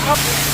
ครับ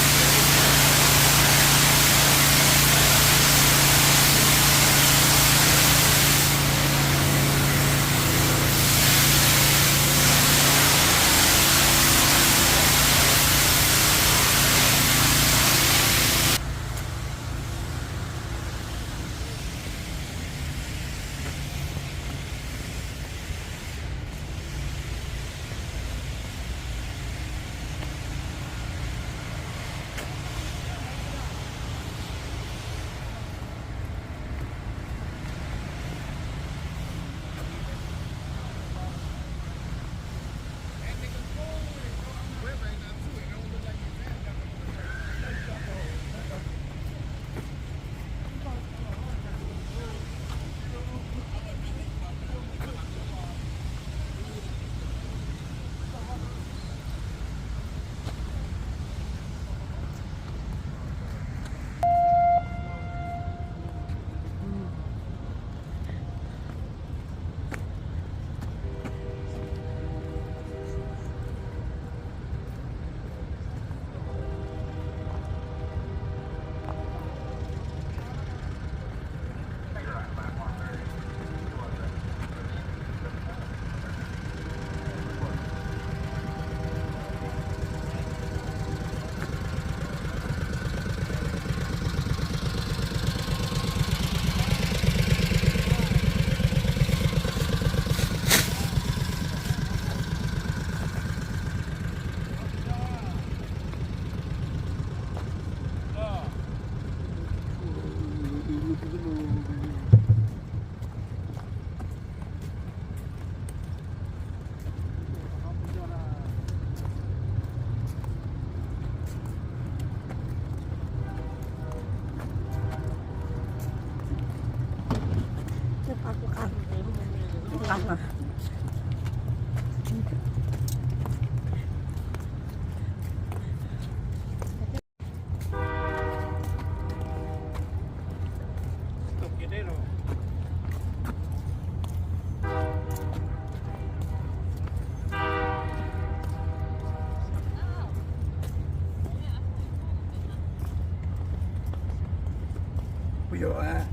不有啊，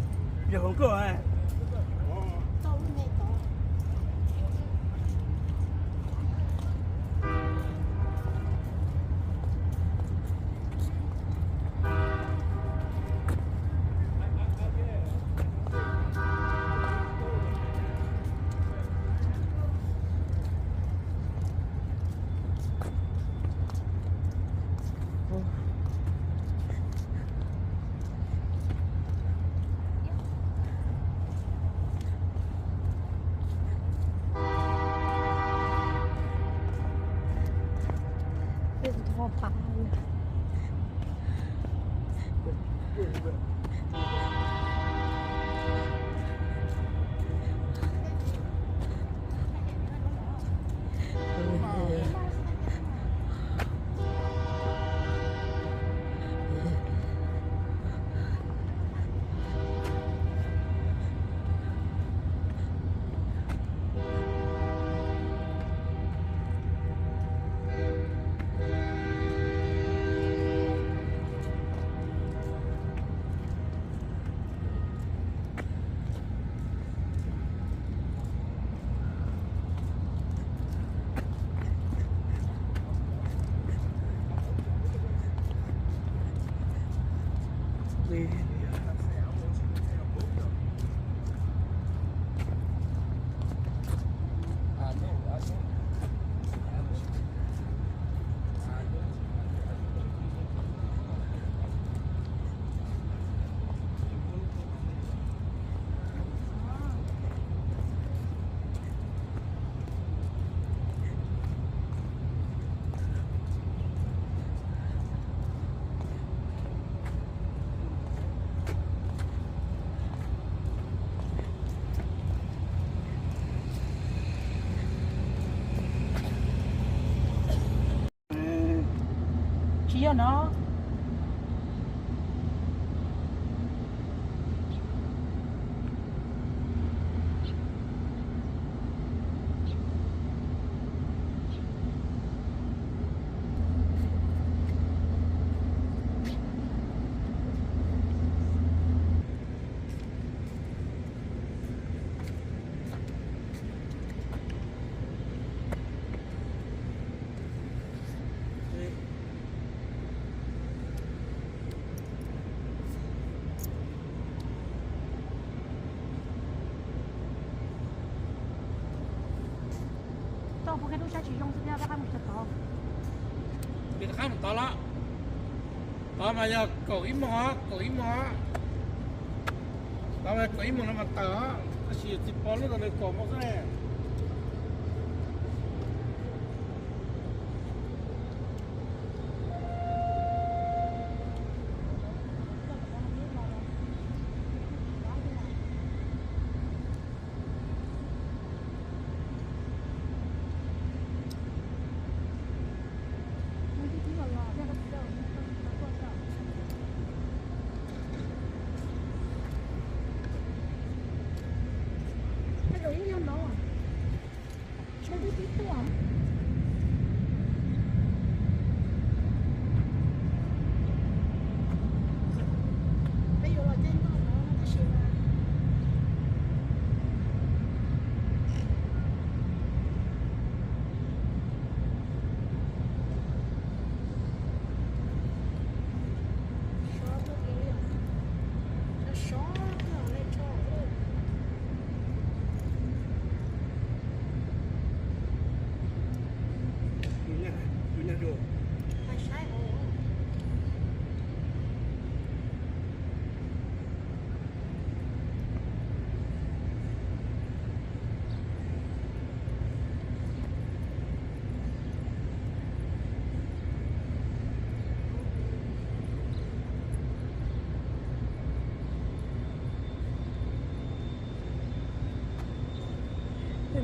有红过啊。เป็นท่อปลาเชี่ยเนาะ到不开都下去用，这边把他们得到。 biệt khác một to đó đó mà giờ cổ im mỏ đó mà cổ im mỏ nó mà tớ nó chỉ chụp bó nó rồi cổ một cái Dunia dunia dua.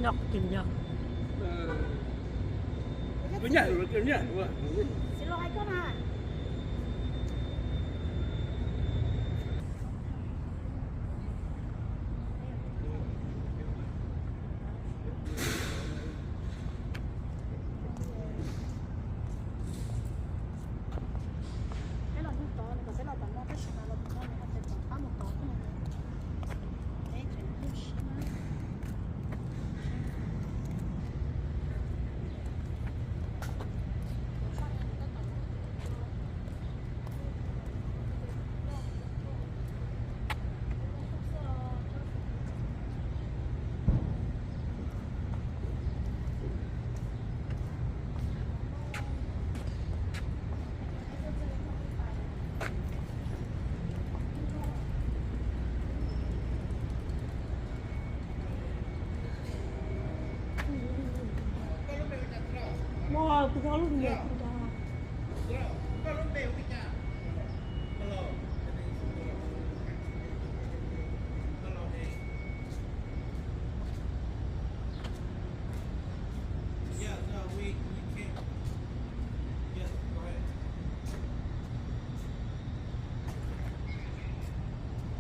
Nó tìm nhau. Dunia dunia dua. Xin lỗi con à. Cái là lúc đó là cái là tầm nó cái gì mà nó có nó sẽ tầm tám một đó thôi. Đấy chỉ là lúc xí mà. Wow, cái đó lúc nhiều cũng ra.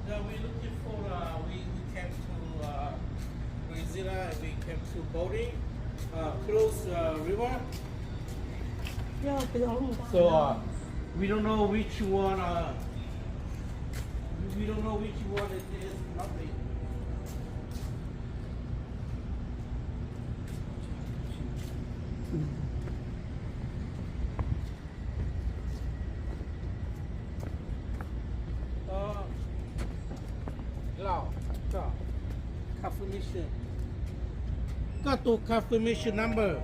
We're looking for we came to Brazil. We came to boating close river. Yeah, cái đó một. So we don't know which one. We don't know which one it is. Nothing. Lao, confirmation. Got to confirmation number.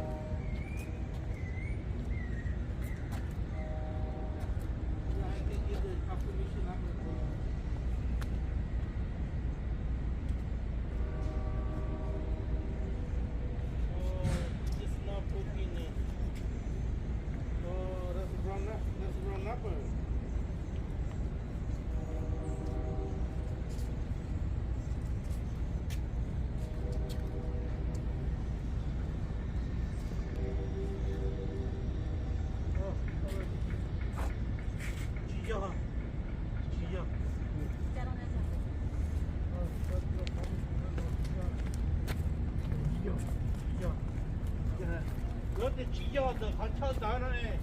Nó để chỉ do từ họ cho đó này,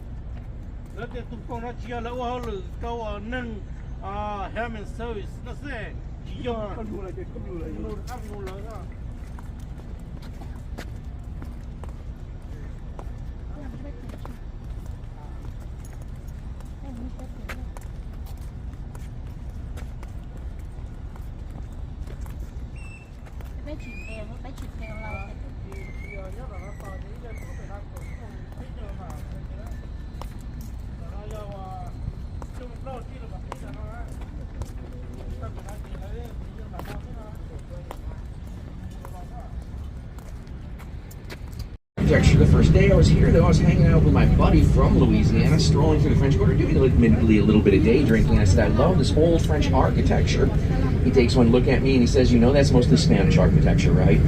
nó để tụi con nó chỉ là ô lử câu nâng help and service nó sẽ chỉ do Kau dua lagi, kau dua lagi. nó áp dụng lớn đó. Bé chỉ theo lâu. Giờ nhất là nó còn những architecture the first day I was here, though. I was hanging out with my buddy from Louisiana, strolling through the French Quarter, doing admittedly a little bit of day drinking. I said, I love this old French architecture. He takes one look at me and he says, you know, that's mostly Spanish architecture, right?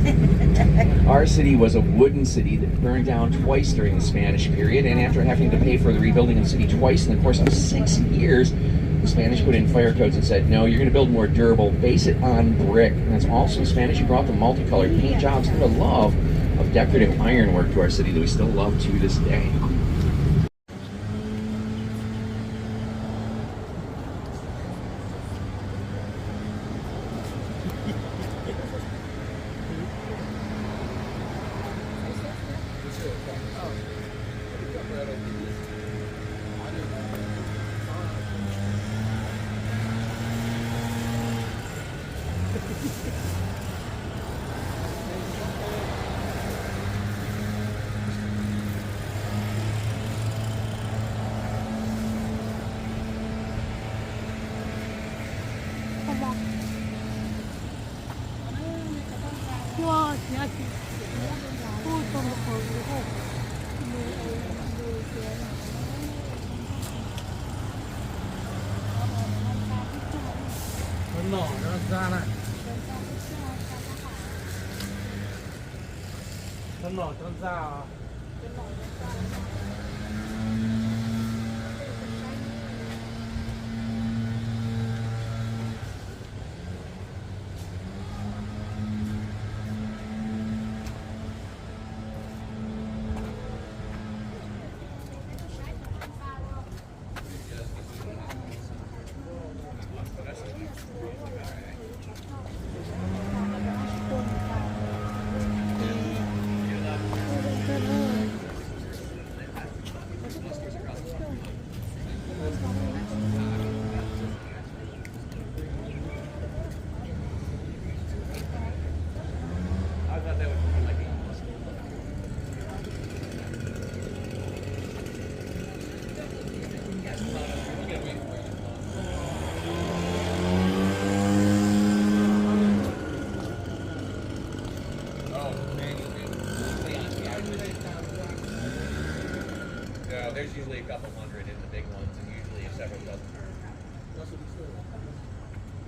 Our city was a wooden city that burned down twice during the Spanish period, and after having to pay for the rebuilding of the city twice in the course of 6 years, the Spanish put in fire codes and said, no, you're going to build more durable, base it on brick. And that's also the Spanish who brought the multicolored paint jobs and the love of decorative ironwork to our city that we still love to this day. 와, 대학교. 또 좀 거기고. nó ra này nó ra There's usually a couple hundred in the big ones, and usually several dozen.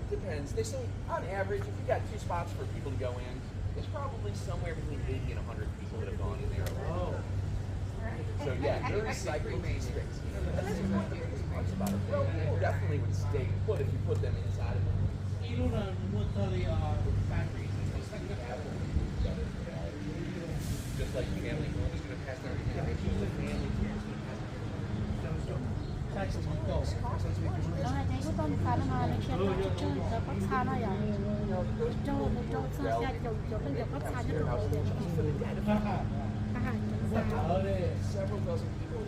Depends. They say, on average, if you've got 2 spots for people to go in, there's probably somewhere between 80 and 100 people that have gone in there. Oh. So yeah, they're recycling these things. And that's one of the biggest parts about it. Well, people definitely would stay put if you put them inside of it. You know what the factories just like family home is going to pass down to generations of family. nó là thấy cái con cá nó là chuyện là chơi giờ có xa nó vậy cho xa xa cho bây giờ có xa nhất là cái hàng Several dozen people.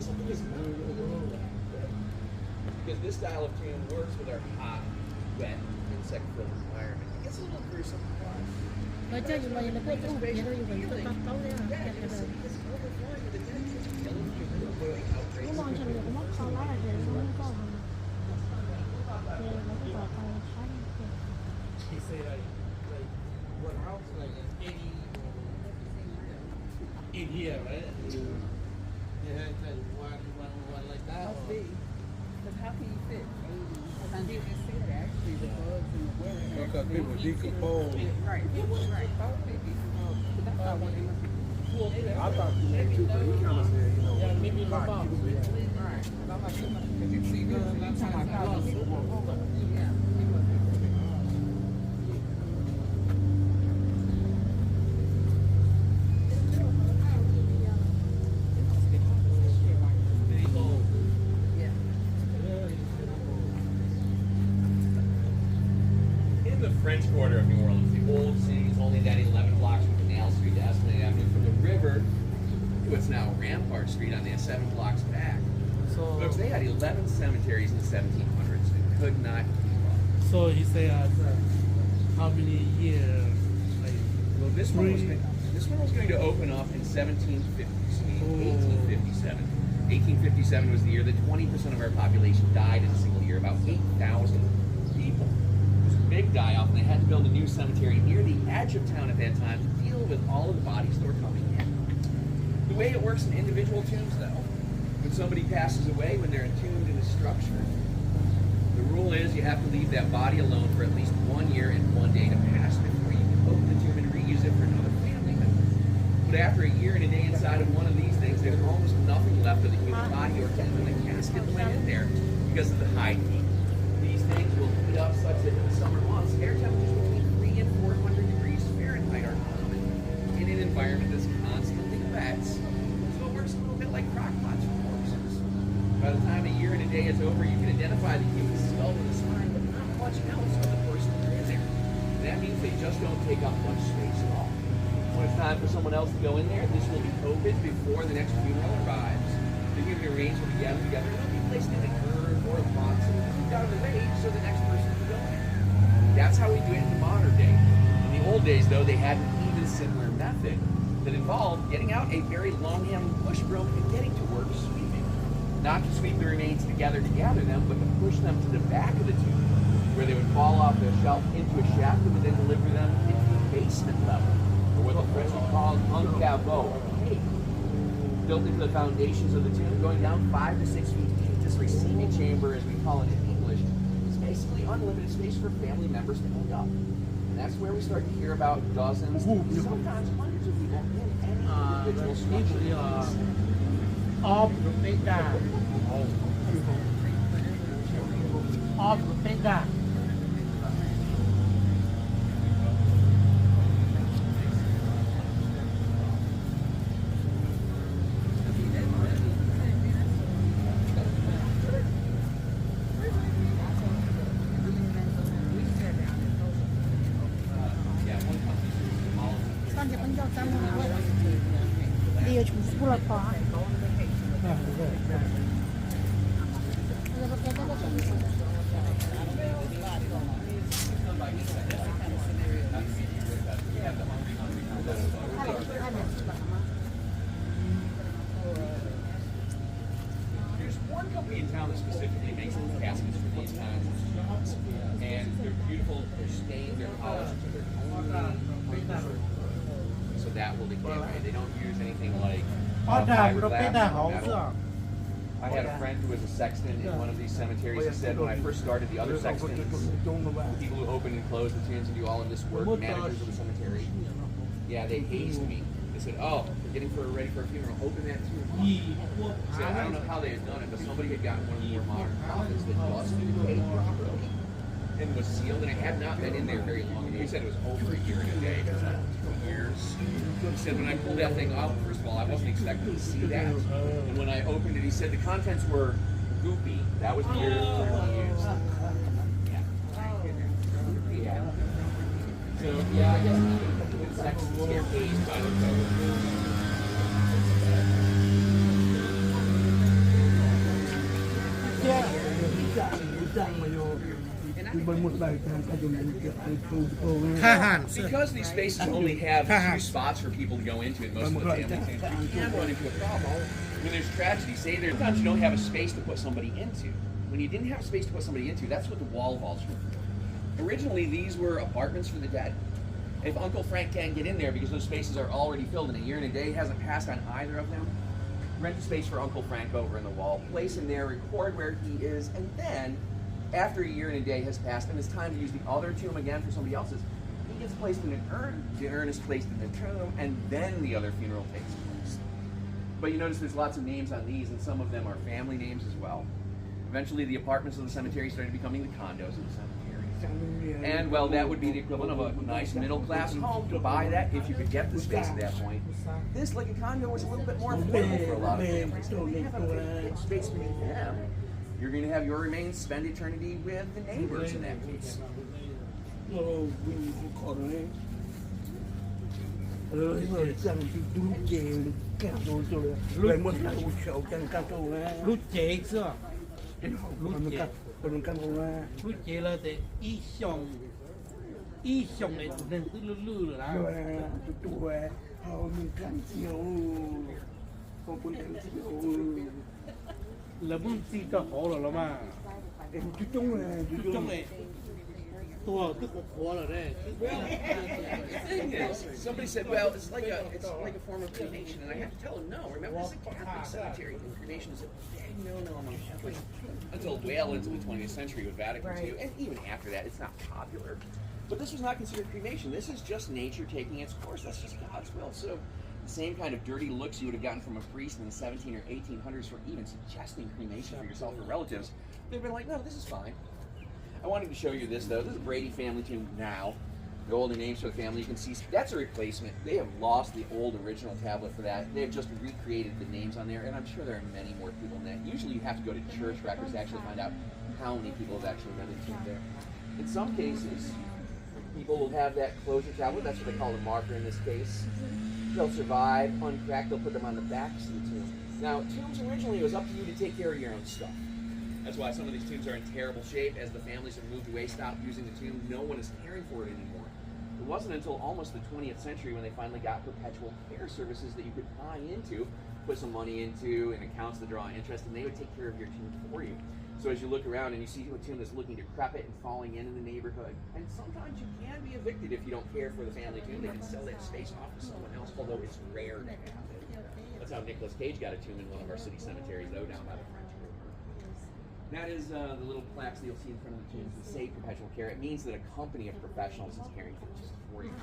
Because this style of tan works with our hot, wet, insect-filled environment. It gets a little gruesome. rồi chơi như vậy là cái không biết rồi mình cứ bắt tấu đấy à cái đời cái con chân được mất sau đó là về nó có He said like what house like 80 in here, right? Yeah, it's like one like that. Must be. Because how can you fit 80? Because I didn't see that actually the bugs and the weather. Because people decompose. Right. Right. But that's not what they must be. I thought you meant too, but he kind of said, you know, Yeah, maybe hot, about. keep it in. Right. But I'm like, because you see this and that's how I got it. Yeah. In the French Quarter of New Orleans, the old city is only that 11 blocks from Canal Street to Esplanade Avenue, from the river to what's now Rampart Street on that 7 blocks back. So, Folks, they had 11 cemeteries in the 1700s and could not keep up. so he say how many years? Like, Well, this one was going to open up in 1857. 1857 was the year that 20% of our population died in a single year, about 8,000 people. It was a big die-off, and they had to build a new cemetery near the edge of town at that time to deal with all of the bodies that were coming in. The way it works in individual tombs, though, when somebody passes away, when they're entombed in a structure, the rule is you have to leave that body alone for at least 1 year and 1 day to pass before you can open the tomb and reuse it for another family member. But after a year and a day inside of one of these things, there's almost nothing left of the human body or even the casket went in there because of the high heat. These things will heat up such that in the summer months, air temperatures between 300 and 400 degrees Fahrenheit are common in an environment that's constantly wet. So it works a little bit like crock pots for corpses. By the time a year and a day is over, you can identify the human skull and the spine, but not much else of the person in there. That means they just don't take up much space at all. When it's time for someone else to go in there, this will be opened before the next funeral arrives. The human remains will be gathered together and they'll be placed in a urn or a box and moved out of the way so the next person can go in. That's how we do it in the modern day. In the old days, though, they had an even simpler method that involved getting out a very long-handled push broom and getting to work sweeping. Not to sweep the remains together to gather them, but to push them to the back of the tomb, where they would fall off the shelf into a shaft that would then deliver them into the basement level, or what the French would call un caveau, a cave, built into the foundations of the tomb, going down 5 to 6 feet deep. This receiving chamber, as we call it in English, is basically unlimited space for family members to end up. And that's where we start to hear about dozens, sometimes hundreds of people in any individual structure. Of the data. Of the data. Con thì con cho trăm điều chúng tôi là có There's one company in town that specifically makes caskets for these kinds of jobs. And they're beautiful, they're stained, they're polished to their own. So that will decay, right? They don't use anything like fiberglass. I had a friend who was a sexton in one of these cemeteries. He said when I first started, the other sextons, people who open and close the tombs and do all of this work, managers of the cemetery, yeah, they hazed me. They said, "Oh, we're getting ready for a funeral. Open that tomb." So I don't know how they had done it, but somebody had gotten one of the more modern coffins that busted decayed properly and was sealed, and it had not been in there very long. He said it was over a year and a day, 2 years. He said when I pulled that thing out, first of all, I wasn't expecting to see that. And when I opened it, he said the contents were goopy. That was the term he used. Yeah. So yeah, I guess even sextons get hazed by the code. Because these spaces only have 2 spots for people to go into in most of the family tombs, you can run into a problem. When there's tragedy, say sometimes you don't have a space to put somebody into. When you didn't have space to put somebody into, that's what the wall vaults were. Originally, these were apartments for the dead. If Uncle Frank can't get in there because those spaces are already filled and a year and a day hasn't passed on either of them, rent a space for Uncle Frank over in the wall, place him there, record where he is, and then after a year and a day has passed and it's time to use the other tomb again for somebody else's, he gets placed in an urn, the urn is placed in the tomb, and then the other funeral takes place. But you notice there's lots of names on these, and some of them are family names as well. Eventually the apartments of the cemetery started becoming the condos of the cemetery. And well, that would be the equivalent of a nice middle-class home to buy that if you could get the space at that point. This, like a condo, was a little bit more affordable for a lot of families. So they have a big space beneath them. You're going to have your remains spend eternity with the neighbors in that case. Lúc chế chưa? Lúc chế là để ý xong này nên cứ lư rồi đó. Là muốn gì cho họ rồi mà. Chú chung này. ตัวตึกหัวเลย The thing is, somebody said, well, it's like a form of cremation, and I have to tell them, no. Remember, this is a Catholic cemetery, and cremation is a big no-no among Catholics until well into the 20th century with Vatican II, and even after that, it's not popular. But this was not considered cremation. This is just nature taking its course. That's just God's will. So the same kind of dirty looks you would have gotten from a priest in the 17 or 1800s for even suggesting cremation for yourself or relatives, they've been like, no, this is fine. I wanted to show you this, though. This is a Brady family tomb now. The older names for the family, you can see that's a replacement. They have lost the old original tablet for that. They've just recreated the names on there, and I'm sure there are many more people than that. Usually you have to go to church records to actually find out how many people have actually been entombed there. In some cases, people will have that closure tablet. That's what they call a marker in this case. They'll survive, uncracked, they'll put them on the backs of the tomb. Now, tombs originally, it was up to you to take care of your own stuff. That's why some of these tombs are in terrible shape. As the families have moved away, stopped using the tomb, no one is caring for it anymore. It wasn't until almost the 20th century when they finally got perpetual care services that you could buy into, put some money into, and accounts to draw interest, and they would take care of your tomb for you. So as you look around and you see a tomb that's looking decrepit and falling in the neighborhood, and sometimes you can be evicted if you don't care for the family tomb. They can sell that space off to someone else, although it's rare to happen. That's how Nicolas Cage got a tomb in one of our city cemeteries, though, down by the French River. That is the little plaques that you'll see in front of the tombs that say perpetual care. It means that a company of professionals is caring for just for you.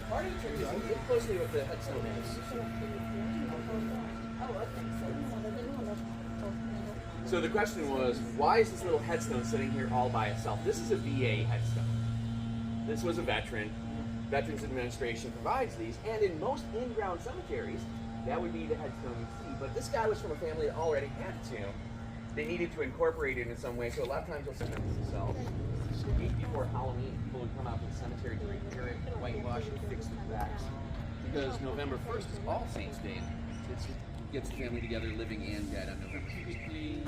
Part of the trick is you look closely what the headstone is. So the question was, why is this little headstone sitting here all by itself? This is a VA headstone. This was a veteran. Veterans Administration provides these, and in most in-ground cemeteries, that would be the headstone you see. But this guy was from a family that already had a tomb. They needed to incorporate it in some way, so a lot of times they'll send them themselves. The week before Halloween, people would come out to the cemetery to repair it, whitewash and fix the cracks. Because November 1st is All Saints Day. It gets the family together, living and dead, on November 1st.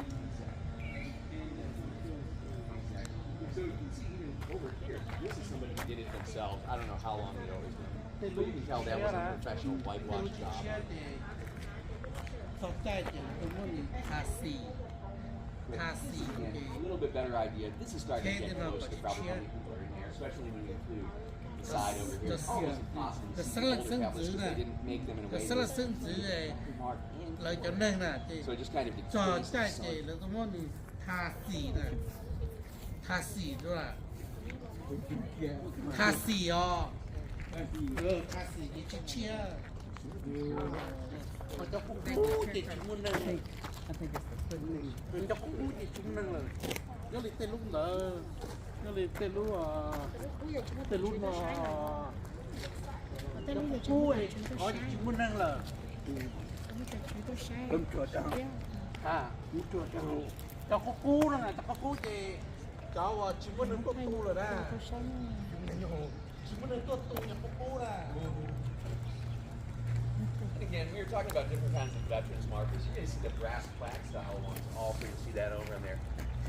So you can see even over here, this is somebody who did it themselves. I don't know how long they always did it. But you can tell that was a professional whitewash job. สนใจแต่ตรงนี้ทาสี Again, a little bit better idea. This is starting to get close to probably how many people are in here, especially when you include the side over here. It's almost impossible to see older tablets because they didn't make them in a way that was marked in. เลยจะนึ่งน่ะจี So it just kind of จอ decays ใจ the จี sun. แล้วก็มันทาสีน่ะทาสีด้วยทาสีอ๋อทาสียี่เชี่ย มันจะคุ้มติดชุมนึงมันจะคุ้มติดชุมนึงเลยก็เลยเต้นลูกเลยก็เลยเต้นลูกเต้นลูกเนาะจะคุ้มอ๋อชุมนึงเลย Không cho tao. อ่าจะกู้นะจะกู้เจเจ้าว่าชุมนึงก็กู้เลยนะชุมนึงก็ตู้จะกู้นะ Again, we were talking about different kinds of veterans markers. You guys see the brass plaque style ones. Also, you see that over in there.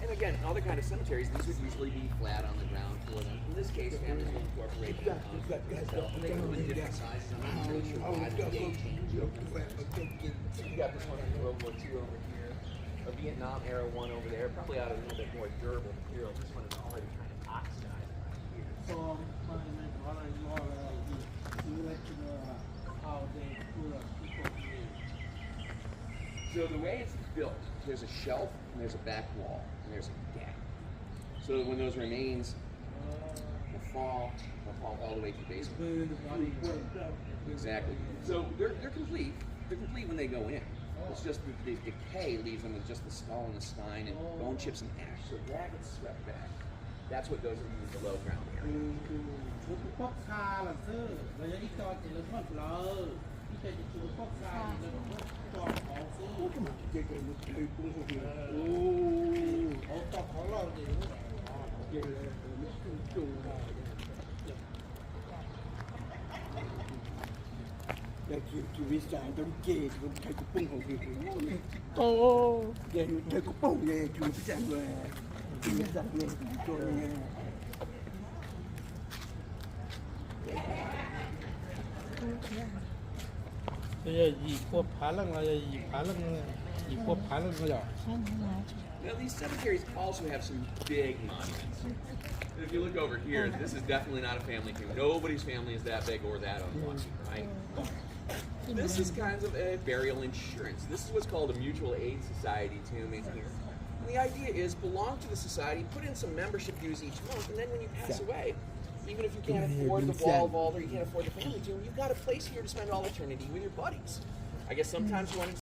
And again, other kind of cemeteries, these would usually be flat on the ground for them. In this case, families will incorporate them themselves. They come in different sizes. I'm not really sure why the VA changed. You got this one from World War II over here. A Vietnam era one over there. Probably out of a little bit more durable material. This one is already kind of oxidized here. ก็ไม่เพราะอะไรรออะไรคืออะไรคือhow they do it. So the way it's built, there's a shelf and there's a back wall and there's a gap. So that when those remains will fall all the way to the basement. Exactly. So they're complete. They're complete when they go in. It's just the decay leaves them with just the skull and the spine and bone chips and ash. So that gets swept back. That's what goes into the below ground area. คือพวกคาล่ะซื้อเราจะอีกจอดเลยพวกเราที่จะจูพวกคาเลยพวกจอดของซื้อเอาจอดของเราดิ Để chịu biết rằng trong chê thì cũng thấy cái bông hồng thì to. Để thấy cái bông này chịu biết rằng là chịu biết rằng này cho nghe. Now, these cemeteries also have some big monuments. If you look over here, this is definitely not a family tomb. Nobody's family is that big or that unlucky, right? This is kind of a burial insurance. This is what's called a mutual aid society tomb in here. And the idea is belong to the society, put in some membership dues each month, and then when you pass away, even if you can't afford the wall vault or you can't afford the family tomb, you've got a place here to spend all eternity with your buddies. I guess sometimes you want to